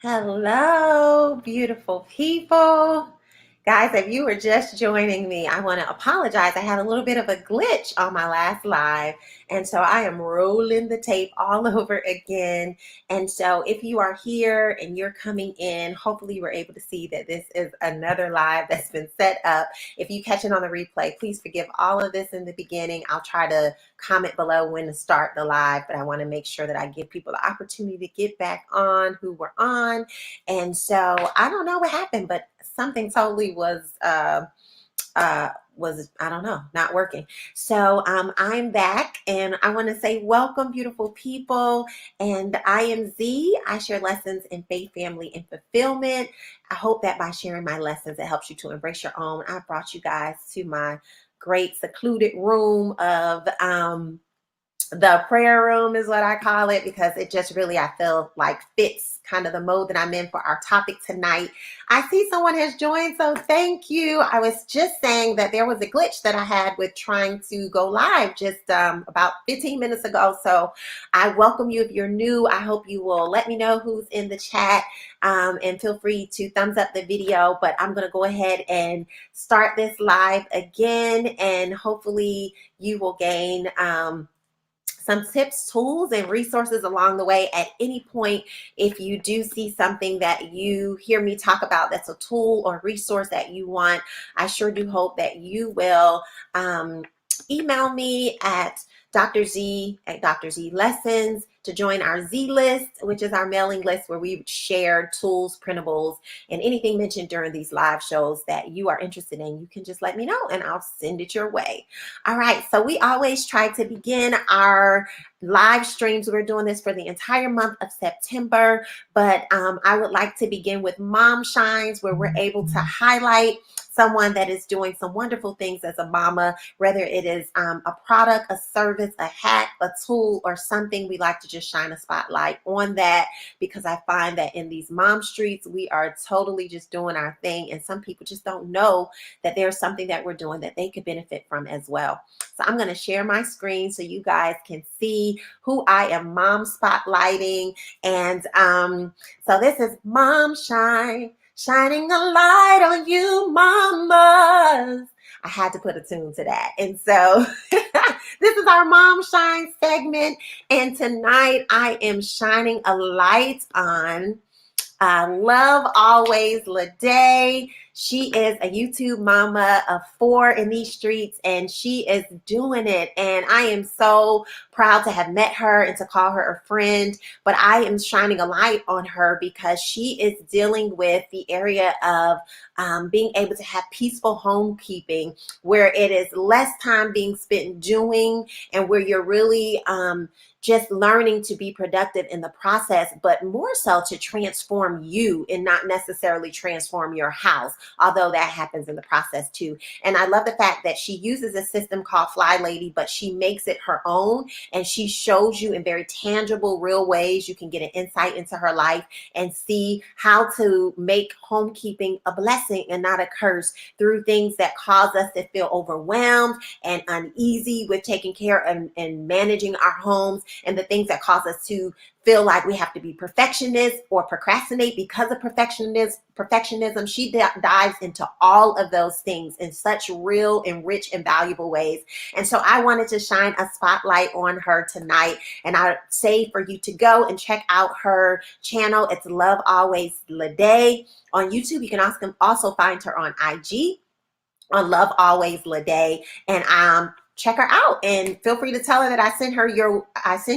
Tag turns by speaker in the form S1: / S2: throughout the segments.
S1: Hello, beautiful people. Guys, if you were just joining me, I want to apologize. I had a little bit of a glitch on my last live, and so I am rolling the tape all over again. And so if you are here and you're coming in, hopefully you were able to see that this is another live that's been set up. If you catch it on the replay, please forgive all of this in the beginning. I'll try to comment below when to start the live, but I want to make sure that I give people the opportunity to get back on who were on. And so I don't know what happened, but something totally was I don't know, not working. So I'm back, and I want to say welcome, beautiful people. And I am Z. I share lessons in faith, family, and fulfillment. I hope that by sharing my lessons, it helps you to embrace your own. I brought you guys to my great secluded room of the prayer room is what I call it, because it just really, I feel like, fits kind of the mode that I'm in for our topic tonight. I see someone has joined, so thank you. I was just saying that there was a glitch that I had with trying to go live just about 15 minutes ago. So I welcome you if you're new. I hope you will let me know who's in the chat, and feel free to thumbs up the video. But I'm going to go ahead and start this live again, and hopefully you will gain some tips, tools, and resources along the way. At any point, if you do see something that you hear me talk about that's a tool or resource that you want, I sure do hope that you will email me at Dr. Z at Dr. Z Lessons to join our Z list, which is our mailing list where we share tools, printables, and anything mentioned during these live shows that you are interested in. You can just let me know and I'll send it your way. All right, so we always try to begin our live streams. We're doing this for the entire month of September, but I would like to begin with Mom Shines, where we're able to highlight someone that is doing some wonderful things as a mama, whether it is a product, a service, a hack, a tool, or something. We like to just shine a spotlight on that, because I find that in these mom streets, we are totally just doing our thing, and some people just don't know that there's something that we're doing that they could benefit from as well. So I'm going to share my screen so you guys can see who I am mom spotlighting. And so this is Mom Shine, shining a light on you, mamas. I had to put a tune to that. And so this is our Mom Shine segment. And tonight I am shining a light on Love Always Lede. She is a YouTube mama of 4 in these streets, and she is doing it. And I am so proud to have met her and to call her a friend. But I am shining a light on her because she is dealing with the area of being able to have peaceful homekeeping, where it is less time being spent doing, and where you're really just learning to be productive in the process, but more so to transform you and not necessarily transform your house, although that happens in the process too. And I love the fact that she uses a system called Fly Lady, but she makes it her own, and she shows you in very tangible, real ways. You can get an insight into her life and see how to make homekeeping a blessing and not a curse through things that cause us to feel overwhelmed and uneasy with taking care and managing our homes, and the things that cause us to feel like we have to be perfectionists or procrastinate because of perfectionism. She dives into all of those things in such real and rich and valuable ways. And so I wanted to shine a spotlight on her tonight. And I say for you to go and check out her channel. It's Love Always Lede on YouTube. You can also find her on IG on Love Always Lede. And check her out, and feel free to tell her that I sent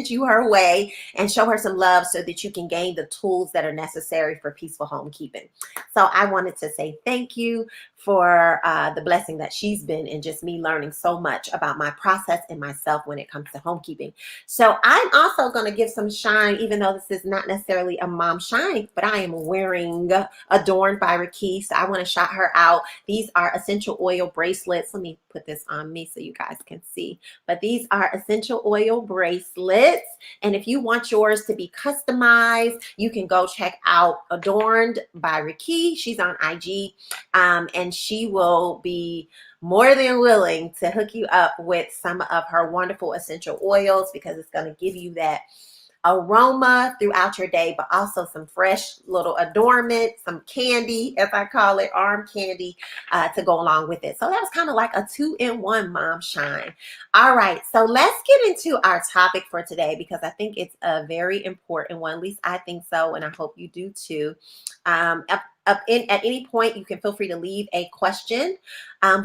S1: you her way, and show her some love so that you can gain the tools that are necessary for peaceful homekeeping. So I wanted to say thank you for the blessing that she's been, and just me learning so much about my process and myself when it comes to homekeeping. So I'm also going to give some shine, even though this is not necessarily a mom shine, but I am wearing Adorned by Ricci, so I want to shout her out. These are essential oil bracelets. Let me put this on me so you guys can see. But these are essential oil bracelets. And if you want yours to be customized, you can go check out Adorned by Ricci. She's on IG. And she will be more than willing to hook you up with some of her wonderful essential oils, because it's going to give you that aroma throughout your day, but also some fresh little adornment, some candy, as I call it, arm candy, to go along with it. So that was kind of like a 2-in-1 mom shine. All right, so let's get into our topic for today, because I think it's a very important one. At least I think so, and I hope you do too. At any point, you can feel free to leave a question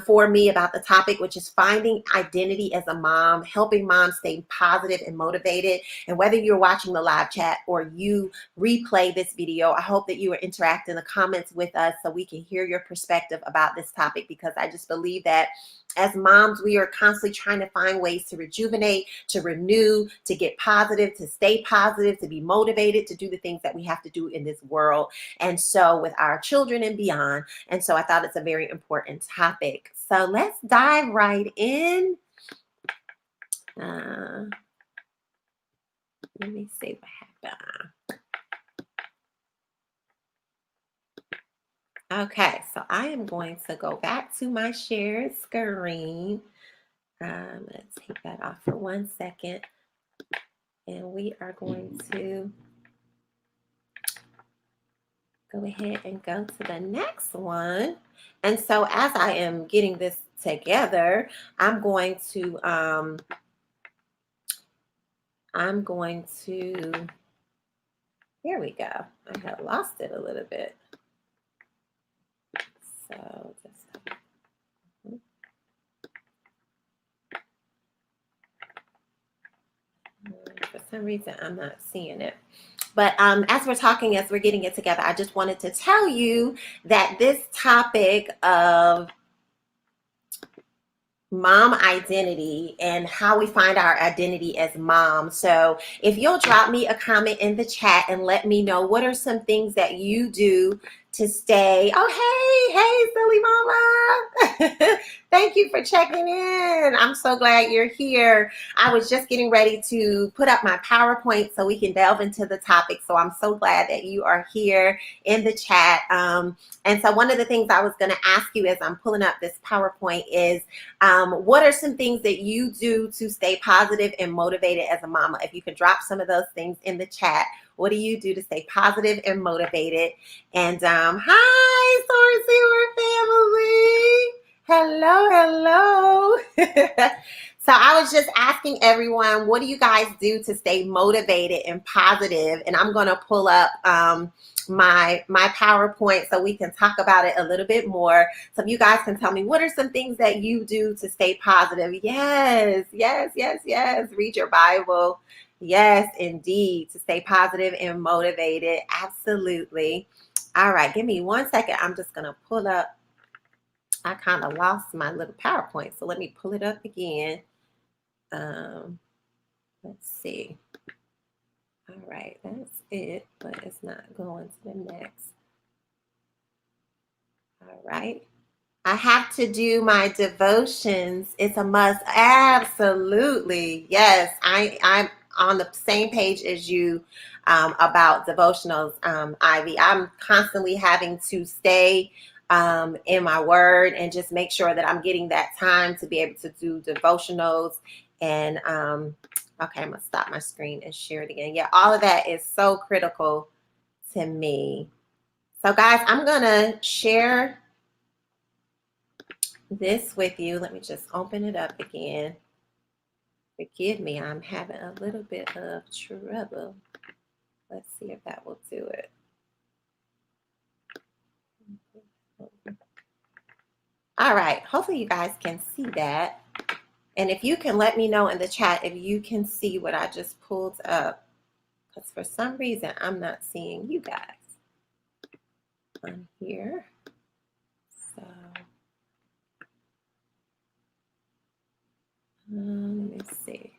S1: for me about the topic, which is finding identity as a mom, helping moms stay positive and motivated. And whether you're watching the live chat or you replay this video, I hope that you are interacting in the comments with us so we can hear your perspective about this topic, because I just believe that as moms, we are constantly trying to find ways to rejuvenate, to renew, to get positive, to stay positive, to be motivated, to do the things that we have to do in this world. And so with our children and beyond. And so I thought it's a very important topic. So let's dive right in. Let me see what happened. Okay, so I am going to go back to my shared screen. Let's take that off for 1 second. And we are going to go ahead and go to the next one. And so as I am getting this together, I'm going to, here we go. I had lost it a little bit. So just, for some reason, I'm not seeing it. But as we're talking, as we're getting it together, I just wanted to tell you that this topic of mom identity and how we find our identity as mom. So if you'll drop me a comment in the chat and let me know what are some things that you do to stay. Oh, hey, silly mama. Thank you for checking in. I'm so glad you're here. I was just getting ready to put up my PowerPoint so we can delve into the topic. So I'm so glad that you are here in the chat. And so one of the things I was going to ask you as I'm pulling up this PowerPoint is, what are some things that you do to stay positive and motivated as a mama? If you could drop some of those things in the chat. What do you do to stay positive and motivated? And hi, Soaring Seaward family. Hello. So I was just asking everyone, what do you guys do to stay motivated and positive? And I'm going to pull up my PowerPoint so we can talk about it a little bit more. So if you guys can tell me, what are some things that you do to stay positive? Yes. Read your Bible. Yes, indeed, to stay positive and motivated. Absolutely. All right, give me 1 second. I'm just going to pull up. I kind of lost my little PowerPoint, so let me pull it up again. Let's see. All right, that's it, but it's not going to the next. All right. I have to do my devotions. It's a must. Absolutely. Yes, I'm on the same page as you about devotionals, Ivy. I'm constantly having to stay in my word and just make sure that I'm getting that time to be able to do devotionals. And okay, I'm gonna stop my screen and share it again. Yeah, all of that is so critical to me. So guys, I'm gonna share this with you. Let me just open it up again. Forgive me, I'm having a little bit of trouble. Let's see if that will do it. All right, hopefully you guys can see that. And if you can let me know in the chat if you can see what I just pulled up, because for some reason I'm not seeing you guys on here. So let me see.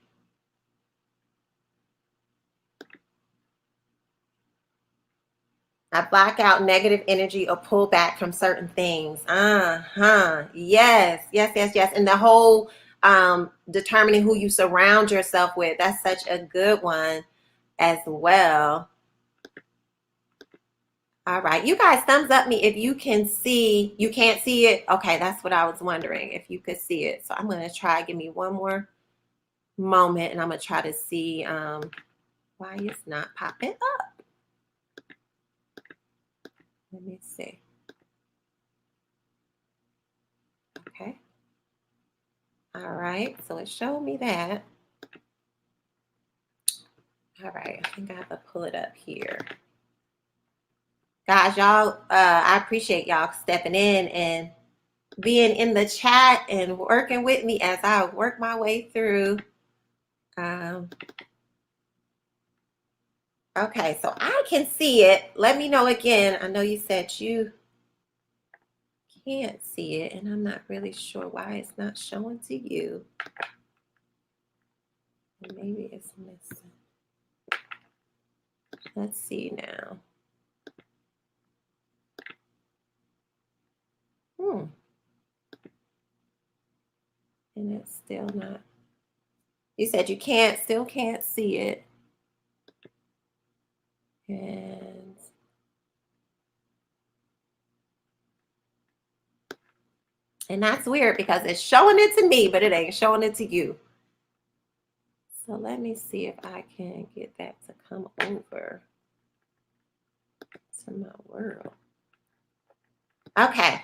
S1: I block out negative energy or pull back from certain things. Yes. And the whole determining who you surround yourself with, that's such a good one as well. All right, you guys, thumbs up me if you can see. You can't see it? Okay, that's what I was wondering, if you could see it. So I'm going to try, give me one more moment, and I'm going to try to see Why it's not popping up? Let me see. Okay. All right, so it showed me that. All right, I think I have to pull it up here. Guys, y'all, I appreciate y'all stepping in and being in the chat and working with me as I work my way through. Okay, so I can see it. Let me know again. I know you said you can't see it, and I'm not really sure why it's not showing to you. Maybe it's missing. Let's see now. And it's still not. You said you still can't see it. And that's weird because it's showing it to me, but it ain't showing it to you. So let me see if I can get that to come over to my world. Okay.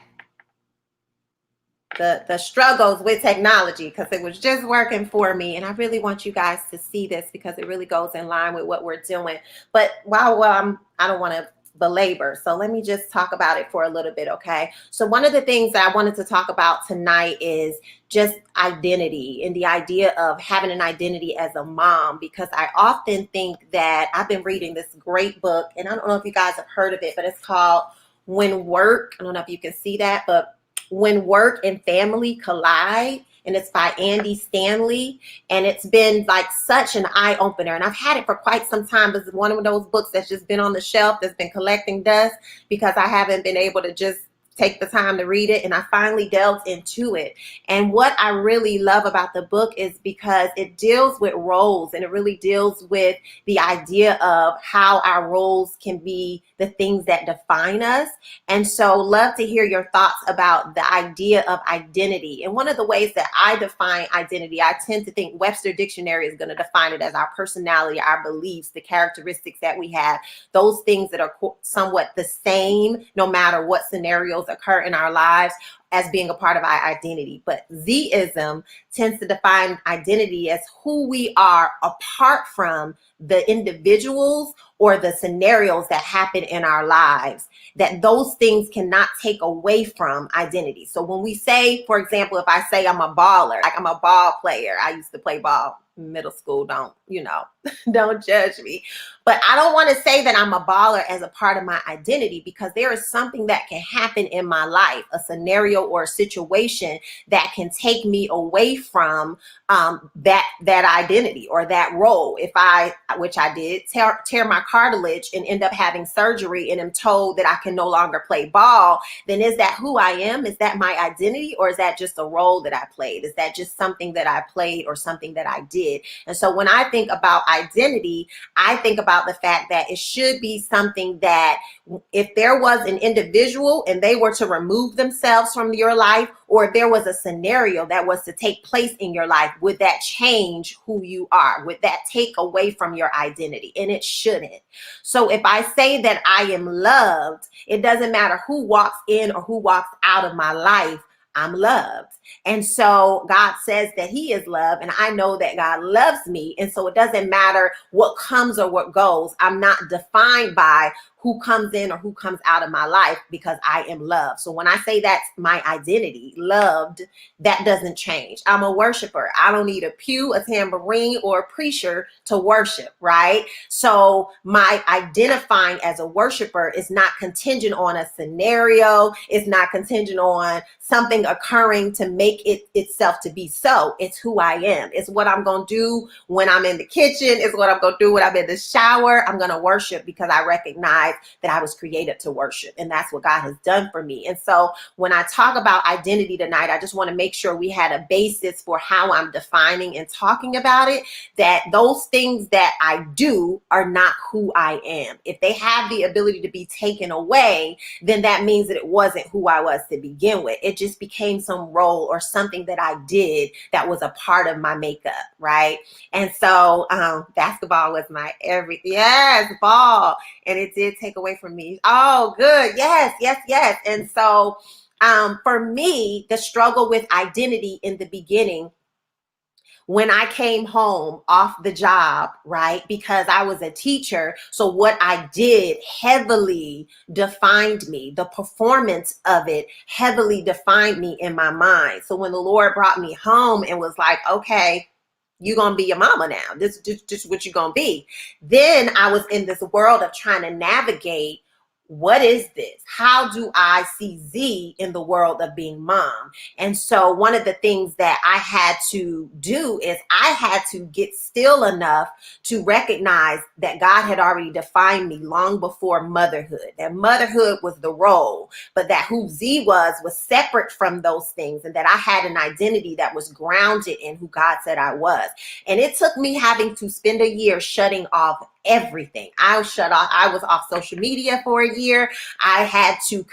S1: The struggles with technology, because it was just working for me, and I really want you guys to see this because it really goes in line with what we're doing. But I don't want to belabor, so let me just talk about it for a little bit. Okay, so one of the things that I wanted to talk about tonight is just identity and the idea of having an identity as a mom, because I often think that I've been reading this great book, and I don't know if you guys have heard of it, but it's called When Work, I don't know if you can see that, but When Work and Family Collide, and it's by Andy Stanley, and it's been like such an eye-opener, and I've had it for quite some time. This is one of those books that's just been on the shelf, that's been collecting dust because I haven't been able to just take the time to read it, and I finally delved into it. And what I really love about the book is because it deals with roles, and it really deals with the idea of how our roles can be the things that define us. And so love to hear your thoughts about the idea of identity. And one of the ways that I define identity, I tend to think Webster Dictionary is going to define it as our personality, our beliefs, the characteristics that we have, those things that are somewhat the same no matter what scenarios occur in our lives, as being a part of our identity. But Zism tends to define identity as who we are apart from the individuals or the scenarios that happen in our lives, that those things cannot take away from identity. So when we say, for example, if I say I'm a baller, like I'm a ball player, I used to play ball in middle school, don't don't judge me. But I don't want to say that I'm a baller as a part of my identity, because there is something that can happen in my life, a scenario or a situation that can take me away from that identity or that role. If which I did, tear my cartilage and end up having surgery and am told that I can no longer play ball, then is that who I am? Is that my identity? Or is that just a role that I played? Is that just something that I played or something that I did? And so when I think about identity, I think about the fact that it should be something that if there was an individual and they were to remove themselves from your life, or if there was a scenario that was to take place in your life, would that change who you are? Would that take away from your identity? And it shouldn't. So if I say that I am loved, it doesn't matter who walks in or who walks out of my life, I'm loved. And so God says that he is love, and I know that God loves me. And so it doesn't matter what comes or what goes. I'm not defined by who comes in or who comes out of my life, because I am loved. So when I say that's my identity, loved, that doesn't change. I'm a worshiper. I don't need a pew, a tambourine, or a preacher to worship, right? So my identifying as a worshiper is not contingent on a scenario. It's not contingent on something occurring to make it itself to be so. It's who I am. It's what I'm going to do when I'm in the kitchen. It's what I'm going to do when I'm in the shower. I'm going to worship because I recognize that I was created to worship, and that's what God has done for me. And so when I talk about identity tonight, I just want to make sure we had a basis for how I'm defining and talking about it, that those things that I do are not who I am. If they have the ability to be taken away, then that means that it wasn't who I was to begin with. It just became became some role or something that I did that was a part of my makeup, right? And so basketball was my everything. Yes, ball. And it did take away from me. Oh, good. Yes, yes, yes. And so for me, the struggle with identity in the beginning, when I came home off the job, right? Because I was a teacher. So what I did heavily defined me. The performance of it heavily defined me in my mind. So when the Lord brought me home and was like, okay, you're going to be your mama now. This is just what you're going to be. Then I was in this world of trying to navigate, what is this? How do I see Z in the world of being mom? And so one of the things that I had to do is I had to get still enough to recognize that God had already defined me long before motherhood. That motherhood was the role, but that who Z was separate from those things, and that I had an identity that was grounded in who God said I was. And it took me having to spend a year shutting off everything. I was off social media for a year. I had to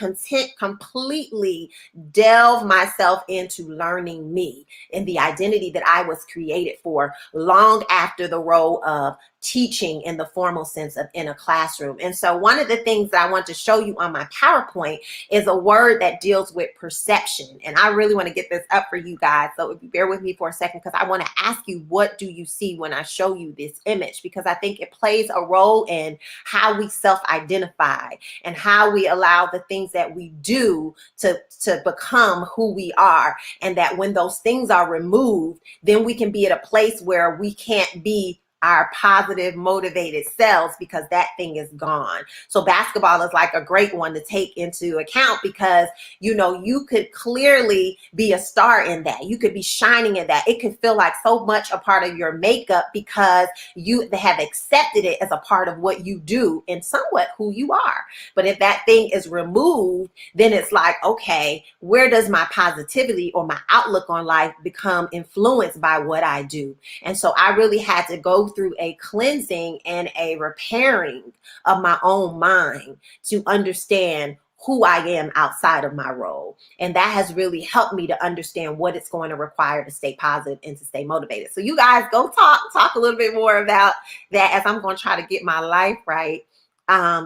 S1: completely delve myself into learning me and the identity that I was created for long after the role of teaching in the formal sense of in a classroom. And so one of the things that I want to show you on my PowerPoint is a word that deals with perception. And I really want to get this up for you guys. So if you bear with me for a second, because I want to ask you, what do you see when I show you this image? Because I think it plays a role in how we self-identify and how we allow the things that we do to become who we are. And that when those things are removed, then we can be at a place where we can't be our positive, motivated selves because that thing is gone. So basketball is like a great one to take into account because, you know, you could clearly be a star in that. You could be shining in that. It could feel like so much a part of your makeup because you have accepted it as a part of what you do and somewhat who you are. But if that thing is removed, then it's like, okay, where does my positivity or my outlook on life become influenced by what I do? And so I really had to go through a cleansing and a repairing of my own mind to understand who I am outside of my role. And that has really helped me to understand what it's going to require to stay positive and to stay motivated. So you guys go talk a little bit more about that as I'm going to try to get my life right.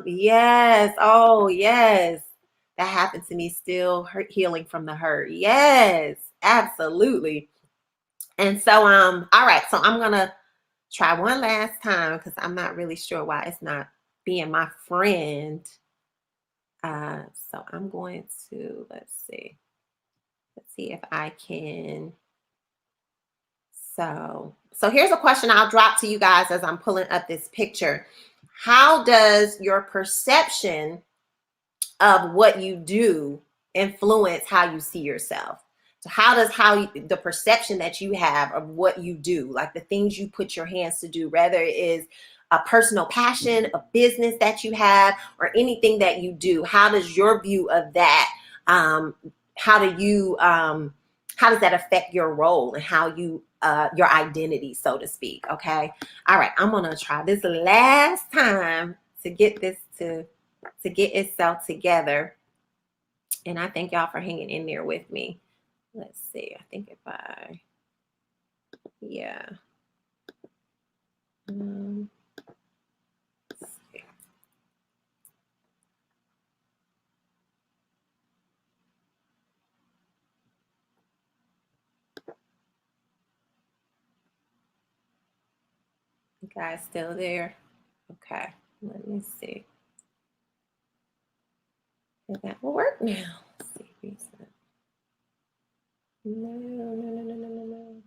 S1: Yes. Oh, yes. That happened to me, still healing from the hurt. Yes, absolutely. And so, all right. So I'm going to try one last time because I'm not really sure why it's not being my friend. So I'm going to, let's see if I can. So here's a question I'll drop to you guys as I'm pulling up this picture. How does your perception of what you do influence how you see yourself? So how does the perception that you have of what you do, like the things you put your hands to do, whether it is a personal passion, a business that you have, or anything that you do, how does your view of that, how does that affect your role and how you, your identity, so to speak? Okay. All right. I'm going to try this last time to get this to get itself together. And I thank y'all for hanging in there with me. Let's see. I think yeah. Let's see. You guys still there? Okay. Let me see. If that will work now. Let's see. Reset. No.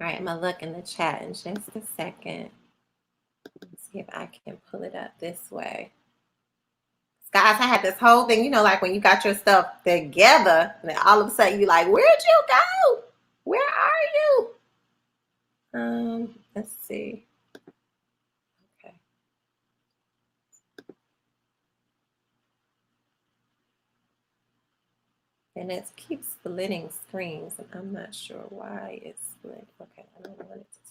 S1: All right, I'm going to look in the chat in just a second. Let's see if I can pull it up this way. Guys, I had this whole thing, you know, like when you got your stuff together, and then all of a sudden you're like, where'd you go? Where are you? Let's see. Okay. And it keeps splitting screens, and I'm not sure why it's split. Okay, I don't want it to split.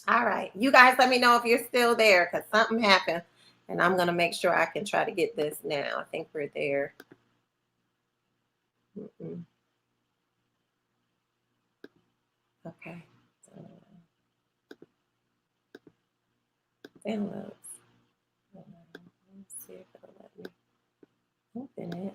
S1: All right, you guys let me know if you're still there, because something happened, and I'm gonna make sure I can try to get this now. I think we're there. Okay. Downloads. Let's see if it'll let me open it.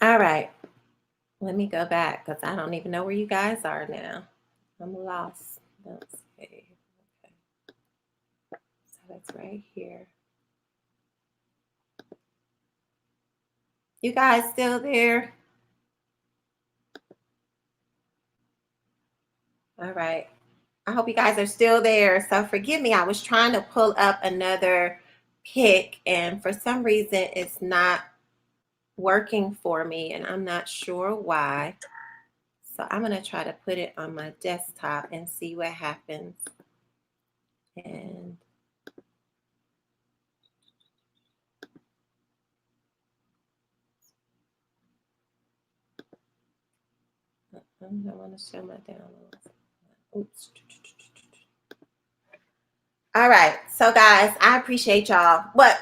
S1: All right. Let me go back because I don't even know where you guys are now. I'm lost. Let's see. Okay. So that's right here. You guys still there? All right. I hope you guys are still there. So forgive me. I was trying to pull up another pic, and for some reason it's not working for me, and I'm not sure why. So I'm going to try to put it on my desktop and see what happens. And I want to show my downloads. Oops. All right. So guys, I appreciate y'all. But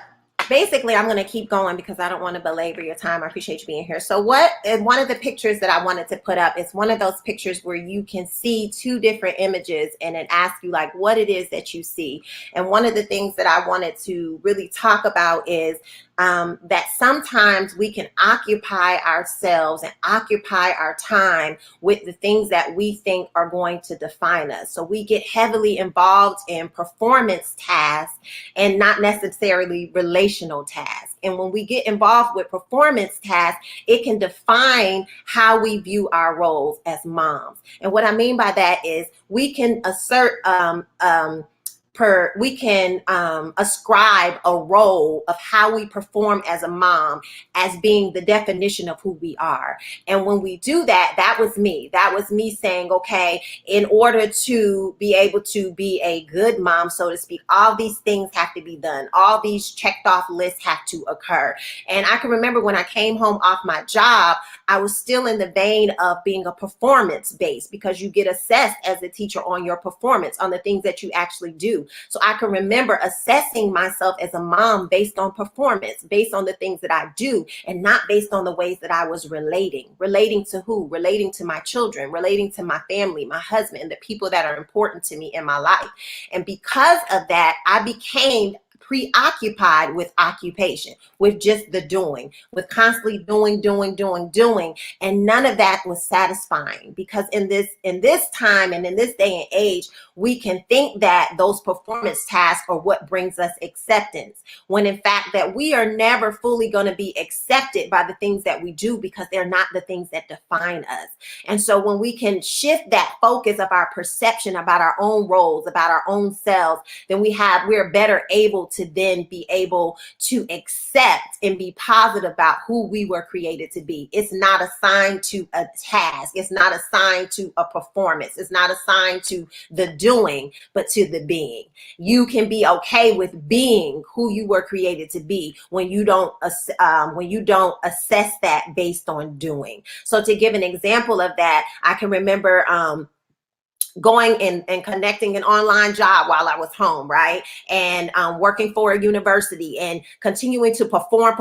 S1: basically, I'm going to keep going because I don't want to belabor your time. I appreciate you being here. So one of the pictures that I wanted to put up is one of those pictures where you can see two different images and it asks you like what it is that you see. And one of the things that I wanted to really talk about is that sometimes we can occupy ourselves and occupy our time with the things that we think are going to define us. So we get heavily involved in performance tasks and not necessarily relational tasks. And when we get involved with performance tasks, it can define how we view our roles as moms. And what I mean by that is we can assert ascribe a role of how we perform as a mom as being the definition of who we are. And when we do that, that was me saying, okay, in order to be able to be a good mom, so to speak, all these things have to be done. All these checked off lists have to occur. And I can remember when I came home off my job, I was still in the vein of being a performance based, because you get assessed as a teacher on your performance, on the things that you actually do. So I can remember assessing myself as a mom based on performance, based on the things that I do, and not based on the ways that I was relating to who, relating to my children, relating to my family, my husband, and the people that are important to me in my life. And because of that, I became preoccupied with occupation, with just the doing, with constantly doing, and none of that was satisfying. Because in this time and in this day and age, we can think that those performance tasks are what brings us acceptance, when in fact that we are never fully going to be accepted by the things that we do, because they're not the things that define us. And so when we can shift that focus of our perception about our own roles, about our own selves, then we're better able to then be able to accept and be positive about who we were created to be. It's not assigned to a task. It's not assigned to a performance. It's not assigned to the doing, but to the being. You can be okay with being who you were created to be when you don't assess that based on doing. So to give an example of that, I can remember going and connecting an online job while I was home, right? And working for a university and continuing to perform.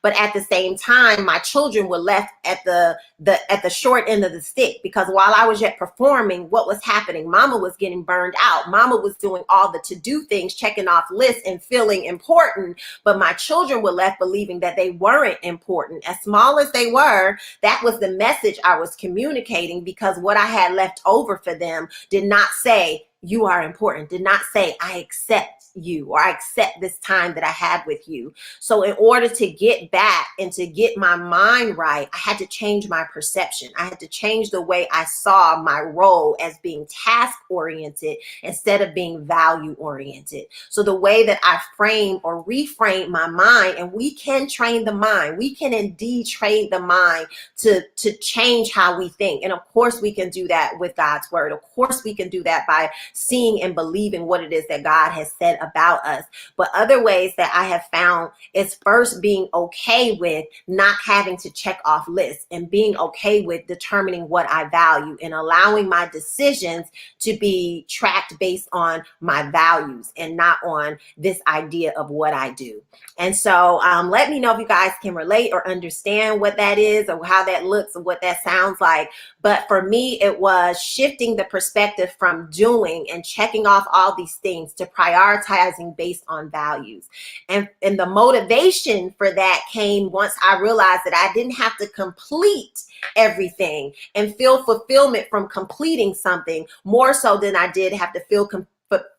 S1: But at the same time, my children were left at the short end of the stick, because while I was yet performing, what was happening? Mama was getting burned out. Mama was doing all the to-do things, checking off lists and feeling important. But my children were left believing that they weren't important. As small as they were, that was the message I was communicating, because what I had left over for them did not say, you are important, did not say, I accept you, or I accept this time that I had with you. So in order to get back and to get my mind right, I had to change my perception. I had to change the way I saw my role as being task oriented instead of being value oriented. So the way that I frame or reframe my mind, and we can train the mind, we can indeed train the mind to change how we think. And of course we can do that with God's word. Of course we can do that by seeing and believing what it is that God has said about us. But other ways that I have found is first being okay with not having to check off lists, and being okay with determining what I value and allowing my decisions to be tracked based on my values and not on this idea of what I do. And so let me know if you guys can relate or understand what that is, or how that looks, or what that sounds like. But for me, it was shifting the perspective from doing and checking off all these things to prioritizing based on values. And the motivation for that came once I realized that I didn't have to complete everything and feel fulfillment from completing something, more so than I did have to feel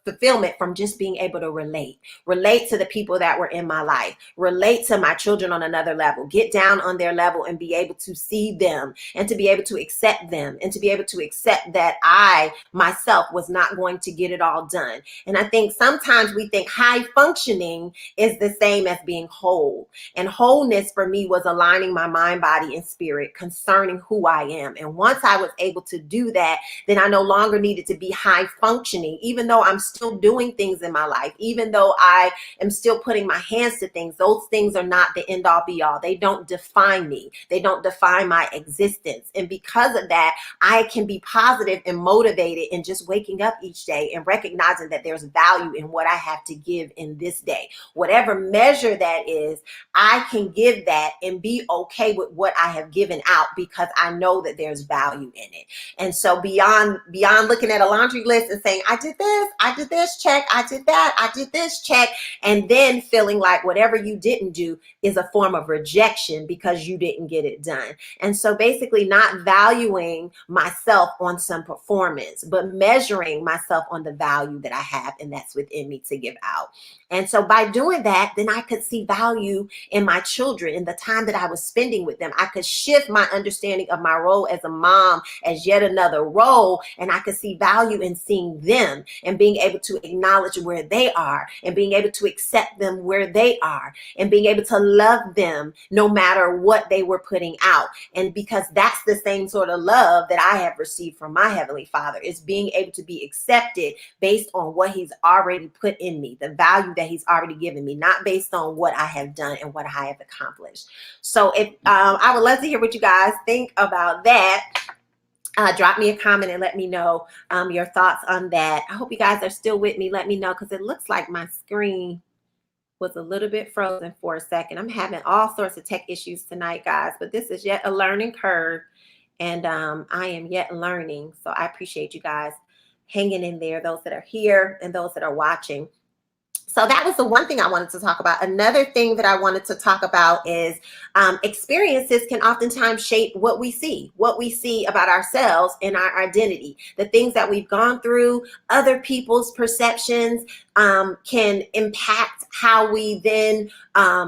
S1: fulfillment from just being able to relate to the people that were in my life, relate to my children on another level, get down on their level and be able to see them and to be able to accept them and to be able to accept that I myself was not going to get it all done. And I think sometimes we think high functioning is the same as being whole. And wholeness for me was aligning my mind, body, and spirit concerning who I am. And once I was able to do that, then I no longer needed to be high functioning, even though I'm still doing things in my life, even though I am still putting my hands to things. Those things are not the end all be all. They don't define me. They don't define my existence. And because of that, I can be positive and motivated in just waking up each day and recognizing that there's value in what I have to give in this day. Whatever measure that is, I can give that and be okay with what I have given out, because I know that there's value in it. And so beyond looking at a laundry list and saying, I did this, check, I did that, I did this, check, and then feeling like whatever you didn't do is a form of rejection because you didn't get it done. And so basically not valuing myself on some performance, but measuring myself on the value that I have and that's within me to give out. And so by doing that, then I could see value in my children, in the time that I was spending with them. I could shift my understanding of my role as a mom as yet another role, and I could see value in seeing them and being able to acknowledge where they are and being able to accept them where they are and being able to love them no matter what they were putting out. And because that's the same sort of love that I have received from my Heavenly Father, is being able to be accepted based on what He's already put in me, the value that He's already given me, not based on what I have done and what I have accomplished. So if I would love to hear what you guys think about that. Drop me a comment and let me know your thoughts on that. I hope you guys are still with me. Let me know, because it looks like my screen was a little bit frozen for a second. I'm having all sorts of tech issues tonight, guys, but this is yet a learning curve, and I am yet learning. So I appreciate you guys hanging in there, those that are here and those that are watching. So that was the one thing I wanted to talk about. Another thing that I wanted to talk about is experiences can oftentimes shape what we see about ourselves and our identity. The things that we've gone through, other people's perceptions can impact how we then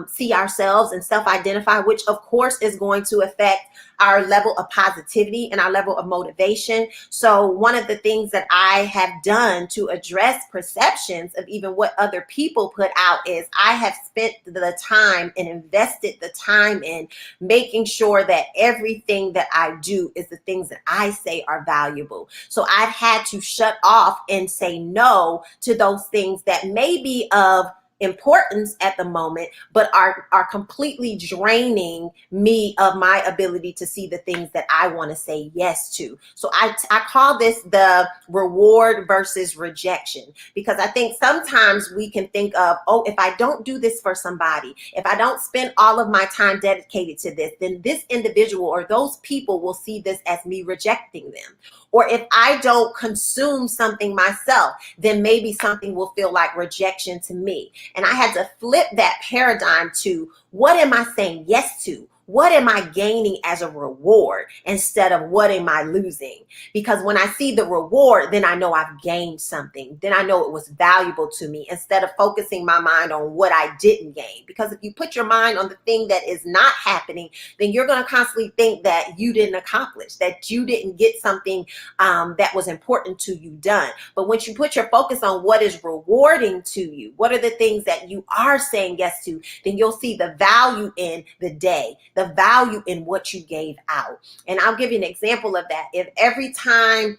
S1: see ourselves and self-identify, which of course is going to affect our level of positivity and our level of motivation. So one of the things that I have done to address perceptions of even what other people put out is I have spent the time and invested the time in making sure that everything that I do is the things that I say are valuable. So I've had to shut off and say no to those things that may be of importance at the moment, but are completely draining me of my ability to see the things that I want to say yes to. So I call this the reward versus rejection, because I think sometimes we can think of, oh, if I don't do this for somebody, if I don't spend all of my time dedicated to this, then this individual or those people will see this as me rejecting them. Or if I don't consume something myself, then maybe something will feel like rejection to me. And I had to flip that paradigm to, what am I saying yes to? What am I gaining as a reward instead of what am I losing? Because when I see the reward, then I know I've gained something. Then I know it was valuable to me, instead of focusing my mind on what I didn't gain. Because if you put your mind on the thing that is not happening, then you're going to constantly think that you didn't accomplish, that you didn't get something that was important to you done. But once you put your focus on what is rewarding to you, what are the things that you are saying yes to, then you'll see the value in the day, the value in what you gave out. And I'll give you an example of that. If every time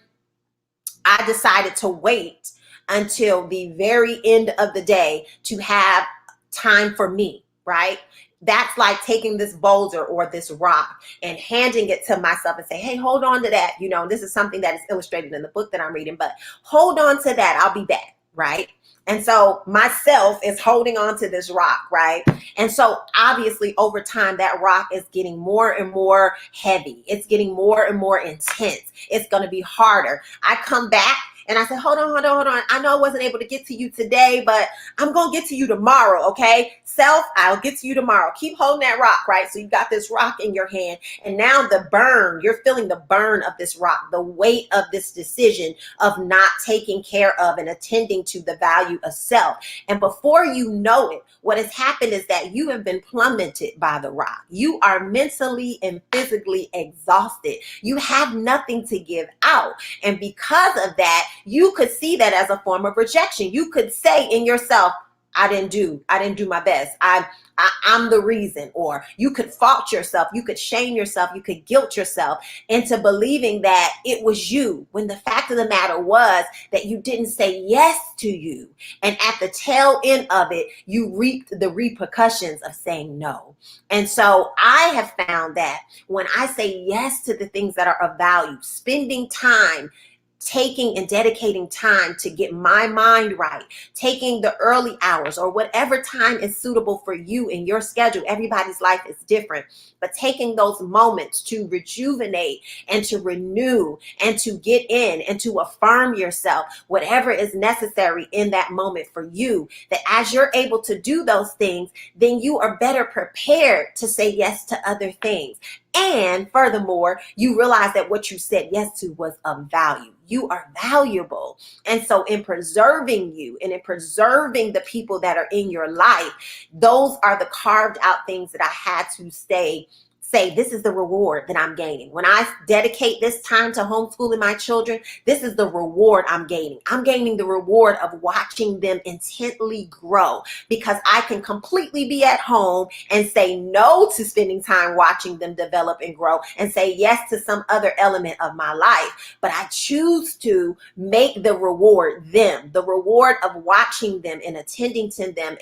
S1: I decided to wait until the very end of the day to have time for me, right? That's like taking this boulder or this rock and handing it to myself and say, hey, hold on to that. You know, this is something that is illustrated in the book that I'm reading, but hold on to that. I'll be back, right? And so myself is holding on to this rock, right? And so obviously over time, that rock is getting more and more heavy. It's getting more and more intense. It's going to be harder. I come back and I said, hold on. I know I wasn't able to get to you today, but I'm going to get to you tomorrow, okay? Self, I'll get to you tomorrow. Keep holding that rock, right? So you got this rock in your hand, and now the burn, you're feeling the burn of this rock, the weight of this decision of not taking care of and attending to the value of self. And before you know it, what has happened is that you have been plummeted by the rock. You are mentally and physically exhausted. You have nothing to give out. And because of that, you could see that as a form of rejection. You could say in yourself, I didn't do my best. I'm the reason. Or you could fault yourself. You could shame yourself. You could guilt yourself into believing that it was you, when the fact of the matter was that you didn't say yes to you. And at the tail end of it, you reaped the repercussions of saying no. And so I have found that when I say yes to the things that are of value, spending time, taking and dedicating time to get my mind right, taking the early hours or whatever time is suitable for you in your schedule. Everybody's life is different, but taking those moments to rejuvenate and to renew and to get in and to affirm yourself, whatever is necessary in that moment for you, that as you're able to do those things, then you are better prepared to say yes to other things. And furthermore, you realize that what you said yes to was of value. You are valuable. And so in preserving you and in preserving the people that are in your life, those are the carved out things that I had to say, this is the reward that I'm gaining. When I dedicate this time to homeschooling my children, this is the reward I'm gaining. I'm gaining the reward of watching them intently grow, because I can completely be at home and say no to spending time watching them develop and grow and say yes to some other element of my life. But I choose to make the reward them, the reward of watching them and attending to them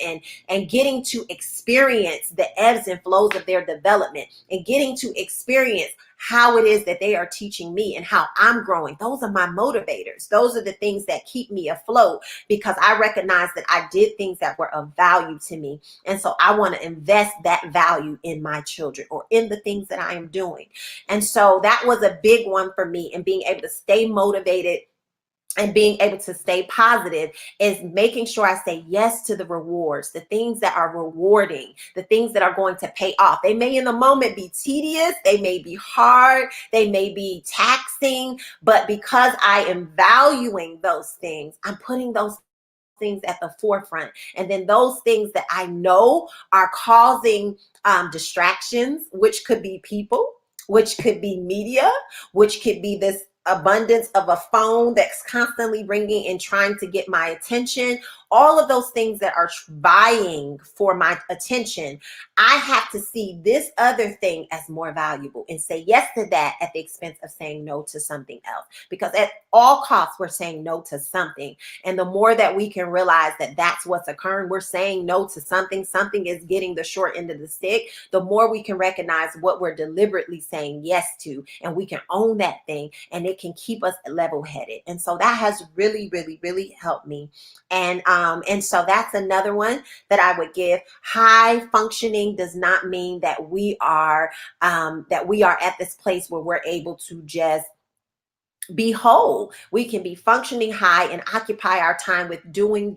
S1: and getting to experience the ebbs and flows of their development and getting to experience how it is that they are teaching me and how I'm growing. Those are my motivators. Those are the things that keep me afloat, because I recognize that I did things that were of value to me. And so I want to invest that value in my children or in the things that I am doing. And so that was a big one for me, and being able to stay motivated and being able to stay positive is making sure I say yes to the rewards, the things that are rewarding, the things that are going to pay off. They may in the moment be tedious, they may be hard, they may be taxing, but because I am valuing those things, I'm putting those things at the forefront. And then those things that I know are causing distractions, which could be people, which could be media, which could be this abundance of a phone that's constantly ringing and trying to get my attention, all of those things that are vying for my attention, I have to see this other thing as more valuable and say yes to that at the expense of saying no to something else. Because at all costs, we're saying no to something. And the more that we can realize that that's what's occurring, we're saying no to something, something is getting the short end of the stick, the more we can recognize what we're deliberately saying yes to, and we can own that thing, and it can keep us level-headed. And so that has really, really, really helped me. And so that's another one that I would give. High functioning does not mean that we are at this place where we're able to just be whole. We can be functioning high and occupy our time with doing,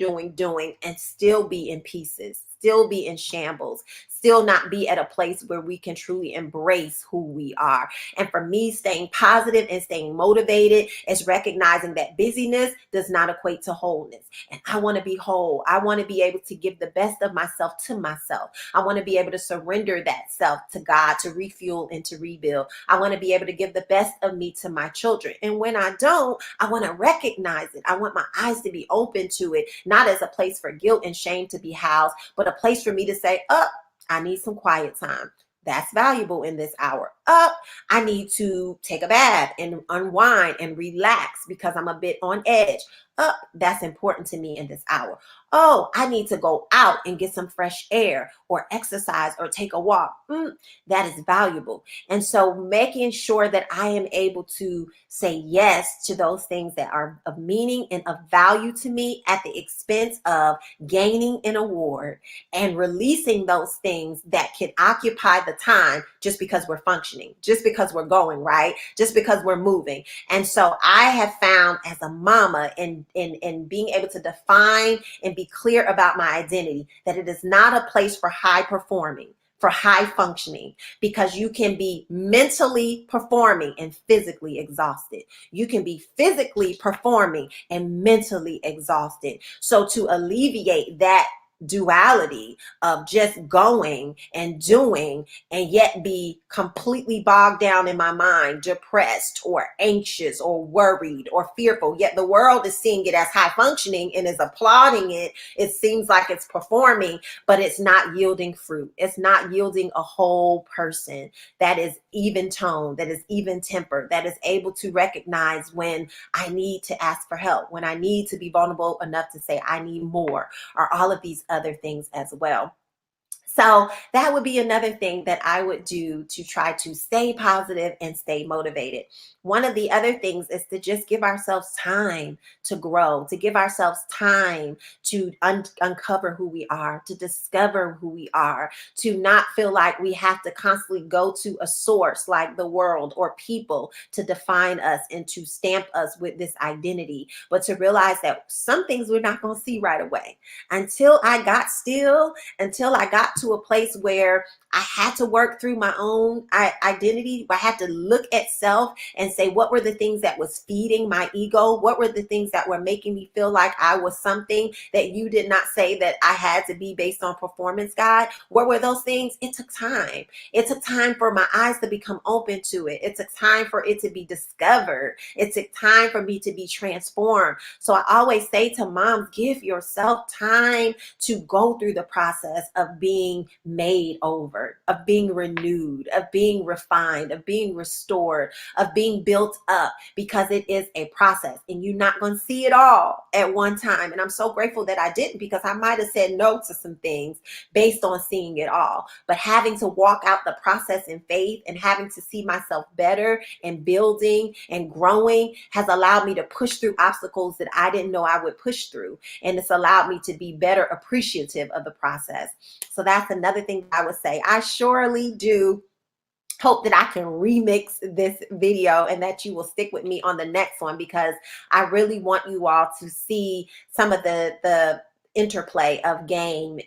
S1: and still be in pieces, still be in shambles, still not be at a place where we can truly embrace who we are. And for me, staying positive and staying motivated is recognizing that busyness does not equate to wholeness. And I want to be whole. I want to be able to give the best of myself to myself. I want to be able to surrender that self to God, to refuel and to rebuild. I want to be able to give the best of me to my children. And when I don't, I want to recognize it. I want my eyes to be open to it, not as a place for guilt and shame to be housed, but a place for me to say, I need some quiet time. That's valuable in this hour. I need to take a bath and unwind and relax because I'm a bit on edge. That's important to me in this hour. Oh, I need to go out and get some fresh air or exercise or take a walk. That is valuable. And so making sure that I am able to say yes to those things that are of meaning and of value to me at the expense of gaining an award, and releasing those things that can occupy the time just because we're functioning, just because we're going, right? Just because we're moving. And so I have found as a mama in being able to define and be clear about my identity, that it is not a place for high performing, for high functioning, because you can be mentally performing and physically exhausted. You can be physically performing and mentally exhausted. So to alleviate that duality of just going and doing and yet be completely bogged down in my mind, depressed or anxious or worried or fearful, yet the world is seeing it as high functioning and is applauding it. It seems like it's performing, but it's not yielding fruit. It's not yielding a whole person that is even toned, that is even tempered, that is able to recognize when I need to ask for help, when I need to be vulnerable enough to say I need more, or all of these other things as well. So that would be another thing that I would do to try to stay positive and stay motivated. One of the other things is to just give ourselves time to grow, to give ourselves time to uncover who we are, to discover who we are, to not feel like we have to constantly go to a source like the world or people to define us and to stamp us with this identity, but to realize that some things we're not going to see right away. Until I got still, until I got to a place where I had to work through my own identity. I had to look at self and say, what were the things that was feeding my ego? What were the things that were making me feel like I was something that you did not say that I had to be based on performance, God? What were those things? It took time. It took time for my eyes to become open to it. It took time for it to be discovered. It took time for me to be transformed. So I always say to moms, give yourself time to go through the process of being made over, of being renewed, of being refined, of being restored, of being built up, because it is a process and you're not going to see it all at one time. And I'm so grateful that I didn't, because I might have said no to some things based on seeing it all. But having to walk out the process in faith and having to see myself better and building and growing has allowed me to push through obstacles that I didn't know I would push through. And it's allowed me to be better appreciative of the process. So that's another thing I would say. I surely do hope that I can remix this video and that you will stick with me on the next one, because I really want you all to see some of the interplay of game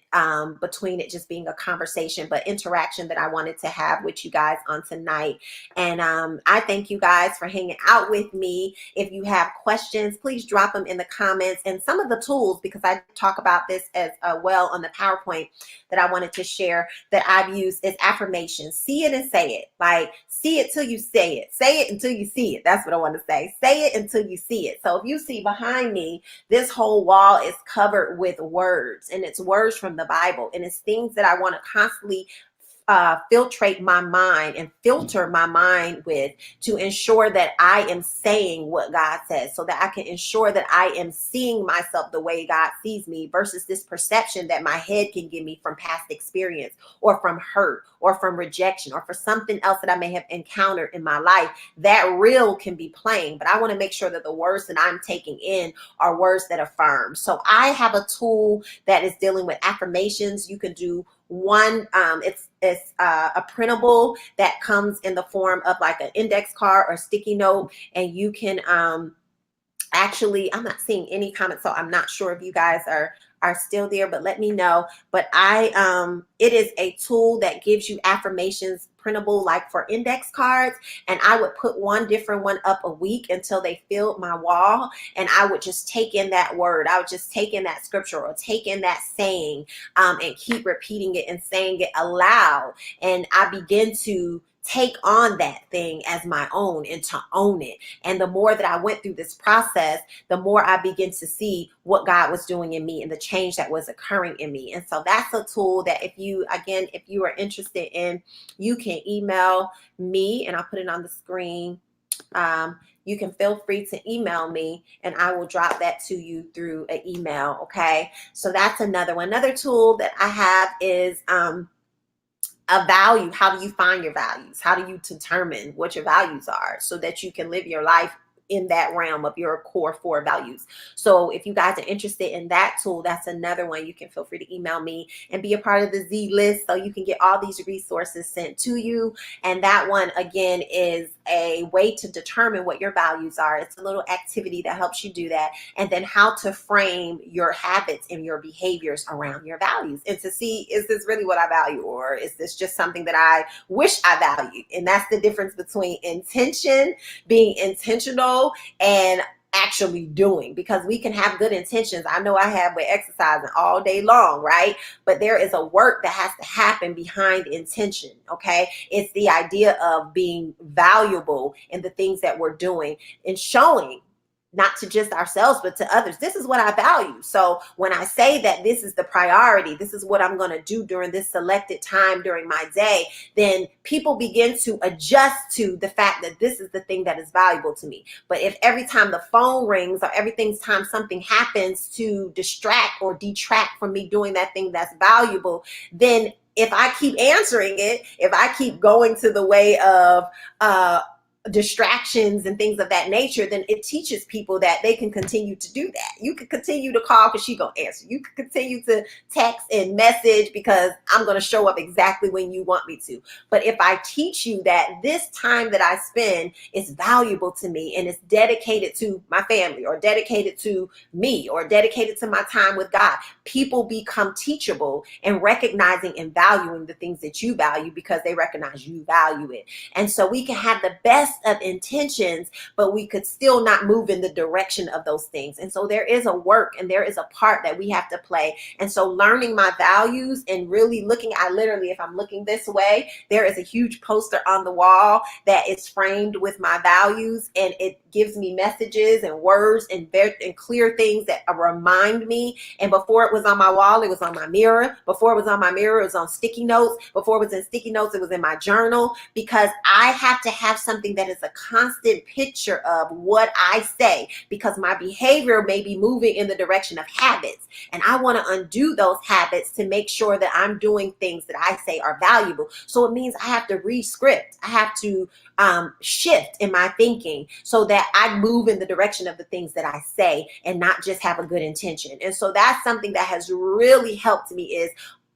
S1: between it just being a conversation, but interaction that I wanted to have with you guys on tonight. And I thank you guys for hanging out with me. If you have questions, please drop them in the comments. And some of the tools, because I talk about this as well on the PowerPoint that I wanted to share, that I've used is affirmations. See it and say it. Like, see it till you say it. Say it until you see it. That's what I want to say. Say it until you see it. So if you see behind me, this whole wall is covered with words, and it's words from the Bible, and it's things that I want to constantly filtrate my mind and filter my mind with, to ensure that I am saying what God says, so that I can ensure that I am seeing myself the way God sees me, versus this perception that my head can give me from past experience, or from hurt, or from rejection, or for something else that I may have encountered in my life. That reel can be playing, but I want to make sure that the words that I'm taking in are words that affirm. So I have a tool that is dealing with affirmations. You can do one, it's a printable that comes in the form of like an index card or sticky note, and you can actually, I'm not seeing any comments, so I'm not sure if you guys are still there, but let me know. But it is a tool that gives you affirmations, printable, like for index cards, and I would put one different one up a week until they filled my wall, and I would just take in that word, I would just take in that scripture, or take in that saying, and keep repeating it and saying it aloud, and I begin to take on that thing as my own and to own it. And the more that I went through this process, the more I begin to see what God was doing in me and the change that was occurring in me. And so that's a tool that if you are interested in, you can email me, and I'll put it on the screen. You can feel free to email me, and I will drop that to you through an email. Okay. So that's another one. Another tool that I have is, a value. How do you find your values? How do you determine what your values are, so that you can live your life in that realm of your core 4 values? So if you guys are interested in that tool, that's another one. You can feel free to email me and be a part of the Z list, so you can get all these resources sent to you. And that one, again, is a way to determine what your values are. It's a little activity that helps you do that. And then how to frame your habits and your behaviors around your values, and to see, is this really what I value, or is this just something that I wish I valued? And that's the difference between intention, being intentional, and actually doing, because we can have good intentions. I know I have with exercising all day long, right? But there is a work that has to happen behind intention. Okay. It's the idea of being valuable in the things that we're doing, and showing, not to just ourselves, but to others, this is what I value. So when I say that this is the priority, this is what I'm going to do during this selected time during my day, then people begin to adjust to the fact that this is the thing that is valuable to me. But if every time the phone rings, or every time something happens to distract or detract from me doing that thing that's valuable, then if I keep answering it, if I keep going to the way of distractions and things of that nature, then it teaches people that they can continue to do that. You can continue to call because she's going to answer. You can continue to text and message because I'm going to show up exactly when you want me to. But if I teach you that this time that I spend is valuable to me, and it's dedicated to my family, or dedicated to me, or dedicated to my time with God, people become teachable and recognizing and valuing the things that you value, because they recognize you value it. And so we can have the best of intentions, but we could still not move in the direction of those things. And so there is a work, and there is a part that we have to play. And so learning my values, and really looking, I literally, if I'm looking this way, there is a huge poster on the wall that is framed with my values, and it gives me messages and words and clear things that remind me. And before it was on my wall, it was on my mirror. Before it was on my mirror, it was on sticky notes. Before it was in sticky notes, it was in my journal, because I have to have something that is a constant picture of what I say, because my behavior may be moving in the direction of habits, and I want to undo those habits to make sure that I'm doing things that I say are valuable. So it means I have to re-script. I have to shift in my thinking, so that I move in the direction of the things that I say, and not just have a good intention. And so that's something that has really helped me, is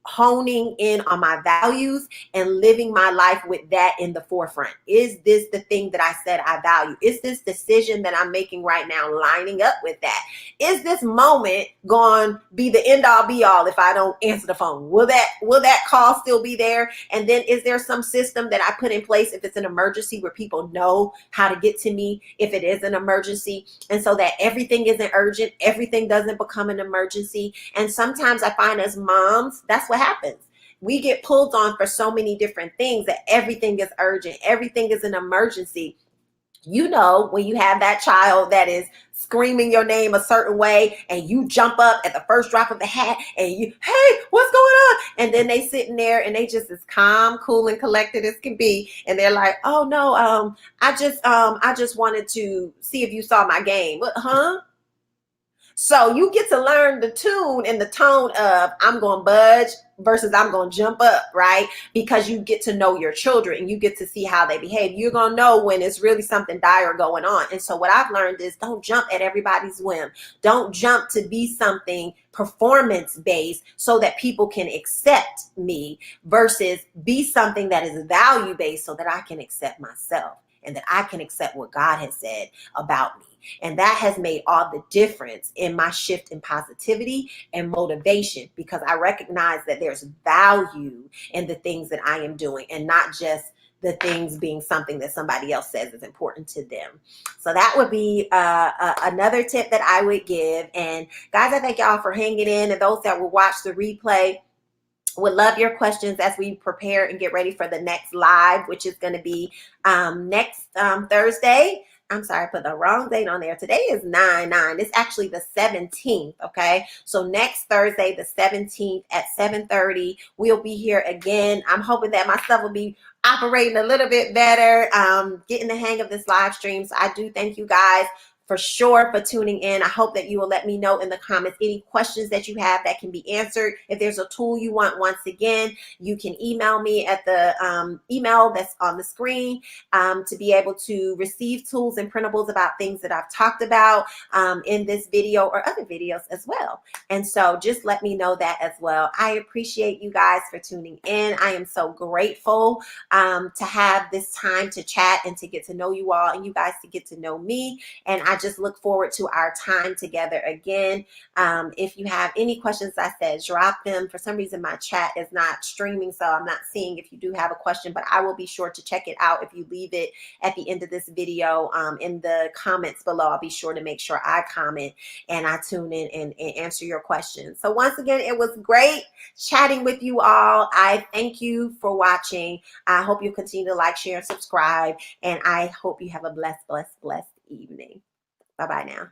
S1: honing in on my values and living my life with that in the forefront. Is this the thing that I said I value? Is this decision that I'm making right now lining up with that? Is this moment going to be the end all be all if I don't answer the phone? Will that call still be there? And then is there some system that I put in place if it's an emergency where people know how to get to me if it is an emergency? And so that everything isn't urgent, everything doesn't become an emergency. And sometimes I find as moms, that's what happens. We get pulled on for so many different things that everything is urgent, everything is an emergency. You know, when you have that child that is screaming your name a certain way and you jump up at the first drop of the hat and you, hey, what's going on? And then they sitting there and they just as calm, cool, and collected as can be. And they're like, oh no, I just wanted to see if you saw my game. What, huh? So you get to learn the tune and the tone of I'm going to budge versus I'm going to jump up, right? Because you get to know your children and you get to see how they behave. You're going to know when it's really something dire going on. And so what I've learned is don't jump at everybody's whim. Don't jump to be something performance based so that people can accept me versus be something that is value based so that I can accept myself and that I can accept what God has said about me. And that has made all the difference in my shift in positivity and motivation because I recognize that there's value in the things that I am doing and not just the things being something that somebody else says is important to them. So that would be another tip that I would give. And guys, I thank y'all for hanging in, and those that will watch the replay. Would love your questions as we prepare and get ready for the next live, which is going to be next Thursday. I'm sorry, I put the wrong date on there. Today is 9/9. It's actually the 17th, okay? So next Thursday, the 17th at 7:30, we'll be here again. I'm hoping that my stuff will be operating a little bit better, getting the hang of this live stream. So I do thank you guys for sure for tuning in. I hope that you will let me know in the comments any questions that you have that can be answered. If there's a tool you want, once again, you can email me at the email that's on the screen to be able to receive tools and printables about things that I've talked about in this video or other videos as well. And so just let me know that as well. I appreciate you guys for tuning in. I am so grateful to have this time to chat and to get to know you all and you guys to get to know me. And I just look forward to our time together again. If you have any questions, I said, drop them. For some reason, my chat is not streaming, so I'm not seeing if you do have a question, but I will be sure to check it out if you leave it at the end of this video in the comments below. I'll be sure to make sure I comment and I tune in and answer your questions. So once again, it was great chatting with you all. I thank you for watching. I hope you continue to like, share, and subscribe, and I hope you have a blessed evening. Bye-bye now.